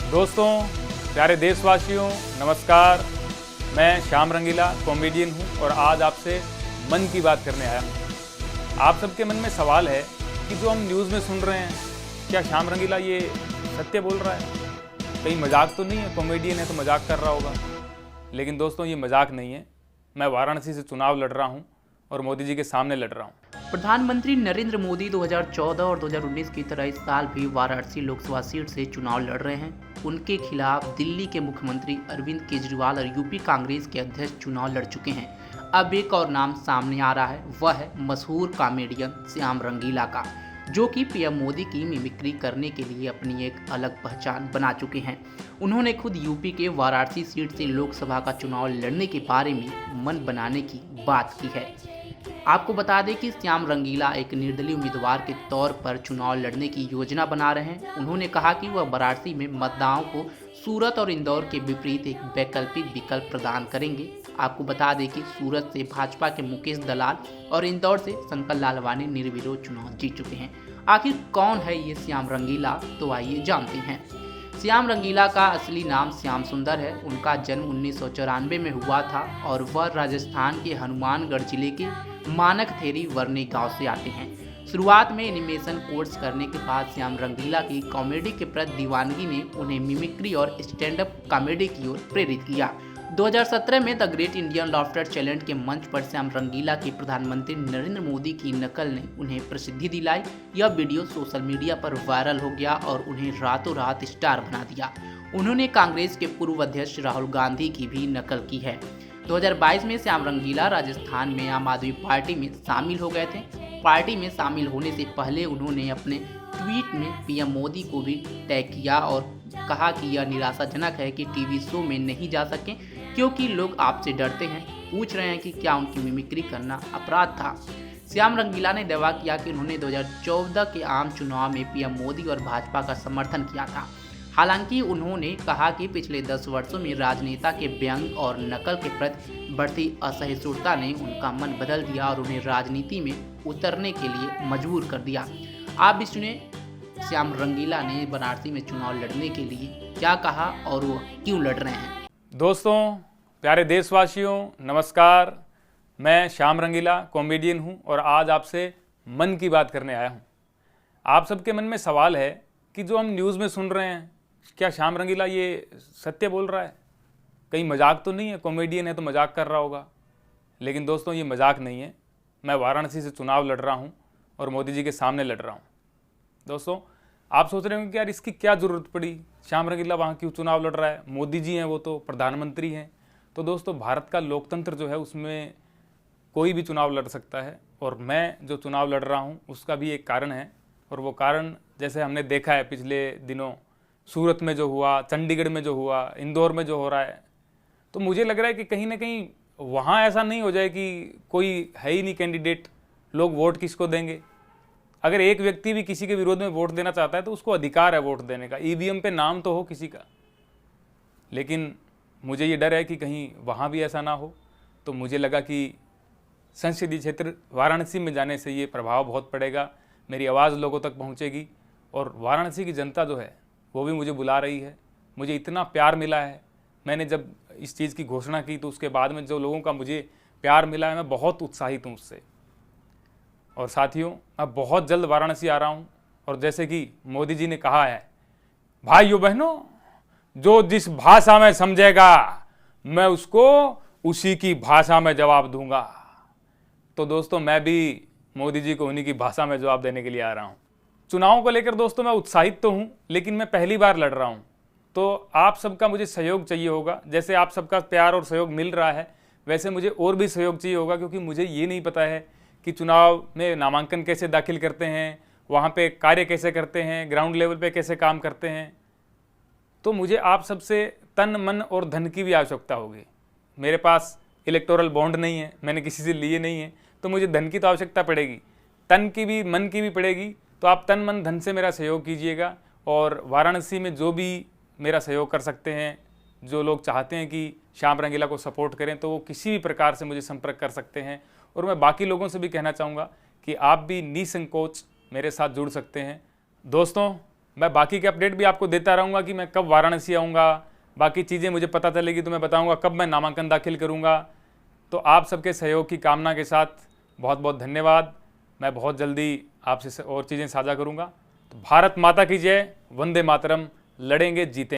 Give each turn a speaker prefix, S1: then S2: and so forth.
S1: दोस्तों, प्यारे देशवासियों, नमस्कार। मैं श्याम रंगीला कॉमेडियन हूं और आज आपसे मन की बात करने आया हूं। आप सबके मन में सवाल है कि जो हम न्यूज़ में सुन रहे हैं, क्या श्याम रंगीला ये सत्य बोल रहा है? कहीं मजाक तो नहीं है? कॉमेडियन है तो मजाक कर रहा होगा। लेकिन दोस्तों, ये मजाक नहीं है। मैं वाराणसी से चुनाव लड़ रहा हूँ और मोदी जी के सामने लड़ रहा हूँ।
S2: प्रधानमंत्री नरेंद्र मोदी 2014 और 2019 की तरह इस साल भी वाराणसी लोकसभा सीट से चुनाव लड़ रहे हैं। उनके खिलाफ दिल्ली के मुख्यमंत्री अरविंद केजरीवाल और यूपी कांग्रेस के अध्यक्ष चुनाव लड़ चुके हैं। अब एक और नाम सामने आ रहा है, वह है मशहूर कॉमेडियन श्याम रंगीला का, जो कि पीएम मोदी की मिमिक्री करने के लिए अपनी एक अलग पहचान बना चुके हैं। उन्होंने खुद यूपी के वाराणसी सीट से लोकसभा का चुनाव लड़ने के बारे में मन बनाने की बात की है। आपको बता दें कि श्याम रंगीला एक निर्दलीय उम्मीदवार के तौर पर चुनाव लड़ने की योजना बना रहे हैं। उन्होंने कहा कि वह वाराणसी में मतदाताओं को सूरत और इंदौर के विपरीत एक वैकल्पिक विकल्प प्रदान करेंगे। आपको बता दें कि सूरत से भाजपा के मुकेश दलाल और इंदौर से शंकर लालवानी निर्विरोध चुनाव जीत चुके हैं। आखिर कौन है ये श्याम रंगीला, तो आइए जानते हैं। श्याम रंगीला का असली नाम श्याम सुंदर है। उनका जन्म 1994 में हुआ था और वह राजस्थान के हनुमानगढ़ जिले के मानक थेरी वर्नी गांव से आते हैं। शुरुआत में एनिमेशन कोर्स करने के बाद श्याम रंगीला की कॉमेडी के प्रति दीवानगी ने उन्हें मिमिक्री और स्टैंड अप कॉमेडी की ओर प्रेरित किया। 2017 में the great Indian laughter challenge के मंच पर श्याम रंगीला की प्रधानमंत्री नरेंद्र मोदी की नकल ने उन्हें प्रसिद्धि दिलाई। यह वीडियो सोशल मीडिया पर वायरल हो गया और उन्हें रातों रात स्टार बना दिया। उन्होंने कांग्रेस के पूर्व अध्यक्ष राहुल गांधी की भी नकल की है। 2022 में श्याम रंगीला राजस्थान में आम आदमी पार्टी में शामिल हो गए थे। पार्टी में शामिल होने से पहले उन्होंने अपने ट्वीट में पीएम मोदी को भी टैग किया और कहा कि यह निराशाजनक है कि टीवी शो में नहीं जा सके क्योंकि लोग आपसे डरते हैं, पूछ रहे हैं कि क्या उनकी मिमिक्री करना अपराध था। श्याम रंगीला ने दावा किया कि उन्होंने 2014 के आम चुनाव में पीएम मोदी और भाजपा का समर्थन किया था। हालांकि उन्होंने कहा कि पिछले 10 वर्षों में राजनेता के व्यंग और नकल के प्रति बढ़ती असहिष्णुता ने उनका मन बदल दिया और उन्हें राजनीति में उतरने के लिए मजबूर कर दिया। आप भी सुने श्याम रंगीला ने वाराणसी में चुनाव लड़ने के लिए क्या कहा और वो क्यों लड़ रहे हैं।
S1: दोस्तों, प्यारे देशवासियों, नमस्कार। मैं श्याम रंगीला कॉमेडियन हूं और आज आपसे मन की बात करने आया हूं। आप सबके मन में सवाल है कि जो हम न्यूज़ में सुन रहे हैं, क्या श्याम रंगीला ये सत्य बोल रहा है? कहीं मजाक तो नहीं है? कॉमेडियन है तो मजाक कर रहा होगा। लेकिन दोस्तों, ये मजाक नहीं है। मैं वाराणसी से चुनाव लड़ रहा हूँ और मोदी जी के सामने लड़ रहा हूँ। दोस्तों, आप सोच रहे होंगे कि यार इसकी क्या ज़रूरत पड़ी, श्याम रंगीला वहाँ क्यों चुनाव लड़ रहा है? मोदी जी हैं, वो तो प्रधानमंत्री हैं। तो दोस्तों, भारत का लोकतंत्र जो है उसमें कोई भी चुनाव लड़ सकता है और मैं जो चुनाव लड़ रहा हूँ उसका भी एक कारण है। और वो कारण जैसे हमने देखा है पिछले दिनों, सूरत में जो हुआ, चंडीगढ़ में जो हुआ, इंदौर में जो हो रहा है, तो मुझे लग रहा है कि कहीं ना कहीं वहाँ ऐसा नहीं हो जाए कि कोई है ही नहीं कैंडिडेट, लोग वोट किसको देंगे। अगर एक व्यक्ति भी किसी के विरोध में वोट देना चाहता है तो उसको अधिकार है वोट देने का, ईवीएम पे नाम तो हो किसी का। लेकिन मुझे ये डर है कि कहीं वहाँ भी ऐसा ना हो। तो मुझे लगा कि संसदीय क्षेत्र वाराणसी में जाने से ये प्रभाव बहुत पड़ेगा, मेरी आवाज़ लोगों तक पहुँचेगी और वाराणसी की जनता जो है वो भी मुझे बुला रही है। मुझे इतना प्यार मिला है, मैंने जब इस चीज़ की घोषणा की तो उसके बाद में जो लोगों का मुझे प्यार मिला है, मैं बहुत उत्साहित हूँ उससे। और साथियों, मैं बहुत जल्द वाराणसी आ रहा हूँ और जैसे कि मोदी जी ने कहा है, भाइयों बहनों, जो जिस भाषा में समझेगा मैं उसको उसी की भाषा में जवाब दूंगा। तो दोस्तों, मैं भी मोदी जी को उन्हीं की भाषा में जवाब देने के लिए आ रहा हूँ। चुनाव को लेकर दोस्तों मैं उत्साहित तो हूँ, लेकिन मैं पहली बार लड़ रहा हूँ, तो आप सबका मुझे सहयोग चाहिए होगा। जैसे आप सबका प्यार और सहयोग मिल रहा है वैसे मुझे और भी सहयोग चाहिए होगा, क्योंकि मुझे ये नहीं पता है कि चुनाव में नामांकन कैसे दाखिल करते हैं, वहाँ पे कार्य कैसे करते हैं, ग्राउंड लेवल पे कैसे काम करते हैं। तो मुझे आप सबसे तन मन और धन की भी आवश्यकता होगी। मेरे पास इलेक्टोरल बॉन्ड नहीं है, मैंने किसी से लिए नहीं है, तो मुझे धन की तो आवश्यकता पड़ेगी, तन की भी मन की भी पड़ेगी। तो आप तन मन धन से मेरा सहयोग कीजिएगा और वाराणसी में जो भी मेरा सहयोग कर सकते हैं, जो लोग चाहते हैं कि श्याम रंगीला को सपोर्ट करें, तो वो किसी भी प्रकार से मुझे संपर्क कर सकते हैं। और मैं बाकी लोगों से भी कहना चाहूँगा कि आप भी निसंकोच मेरे साथ जुड़ सकते हैं। दोस्तों, मैं बाकी के अपडेट भी आपको देता रहूँगा कि मैं कब वाराणसी आऊँगा, बाकी चीज़ें मुझे पता चलेगी तो मैं बताऊँगा कब मैं नामांकन दाखिल करूँगा। तो आप सबके सहयोग की कामना के साथ बहुत बहुत धन्यवाद। मैं बहुत जल्दी आपसे और चीज़ें साझा करूँगा। तो भारत माता की जय, वंदे मातरम, लड़ेंगे जीतेंगे।